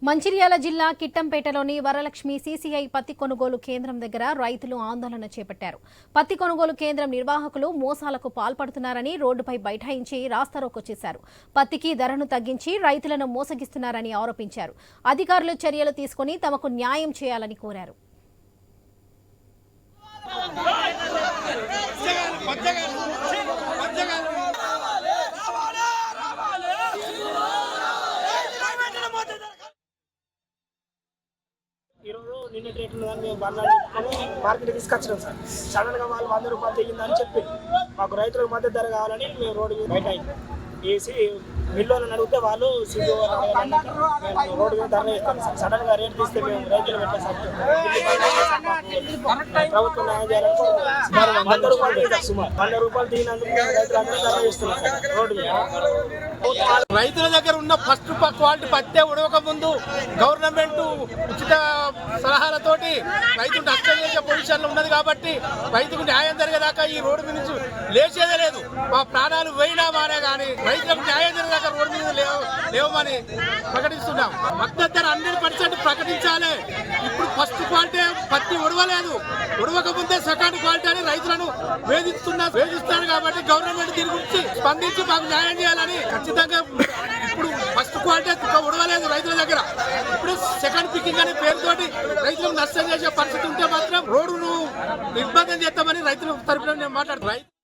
మంచిర్యాల జిల్లా కిట్టంపేటలోని వరలక్ష్మి సీసీఐ పత్తి కొనుగోలు కేంద్రం దగ్గర రైతులు ఆందోళన చేపట్టారు. పత్తి కొనుగోలు కేంద్రం నిర్వాహకులు మోసాలకు పాల్పడుతున్నారని రోడ్డుపై బైఠాయించి రాస్తారోకో చేశారు. పత్తికి ధరను తగ్గించి రైతులను మోసగిస్తున్నారని ఆరోపించారు. అధికారులు చర్యలు తీసుకుని తమకు న్యాయం చేయాలని కోరారు. నిన్న రేట్లు మేము మార్కెట్ తీసుకొచ్చినాం సార్. సడన్గా వాళ్ళు 100 రూపాయలు తెగిందని చెప్పి మాకు రైతులకు మద్దతు ధర కావాలని మేము రోడ్డు మీద బయట వేసి మిల్లులను అడిగితే వాళ్ళు రోడ్డు మీద ధర వేస్తాం సార్. సడన్గా రేటు తీస్తే మేము రైతులు పెట్టాం. ప్రభుత్వం న్యాయం చేయాలని 100 రూపాయలు తీస్తారు. సుమారు 100 రూపాయలు తీగినందుకు రైతులు అందరూ ధర వేస్తున్నాం సార్ రోడ్డు మీద. రైతుల దగ్గర ఉన్న ఫస్ట్ క్వాలిటీ పత్తే ఉడవక ముందు గవర్నమెంట్ ఉచిత సలహాలతోటి రైతు నష్టం చేసే పొజిషన్లో ఉన్నది కాబట్టి రైతుకు న్యాయం జరిగేదాకా ఈ రోడ్డు మీద నుంచి లేచేదే లేదు. మా ప్రాణాలు పోయినా మానే కానీ రైతులకు న్యాయం జరిగేదాకా రోడ్డు మీద లేవమని ప్రకటిస్తున్నాం. మద్దతు ధర 100% ప్రకటించాలి. ఇప్పుడు ఫస్ట్ క్వాలిటీ పత్తి ఉడవలేదు, ఉడవక ముందే సెకండ్ క్వాలిటీ అని రైతులను వేధిస్తున్నారు కాబట్టి గవర్నమెంట్ దీని గురించి స్పందించి మాకు న్యాయం చేయాలని ఖచ్చితంగా. ఇప్పుడు ఫస్ట్ క్వాలిటీ ఉడవలేదు రైతుల దగ్గర, ఇప్పుడు సెకండ్ పికింగ్ అనే పేరుతోటి రైతులకు నష్టం చేసే పరిస్థితి ఉంటే మాత్రం రోడ్డును నిర్బంధం చేస్తామని రైతుల తరఫున నేను మాట్లాడుతున్నాను.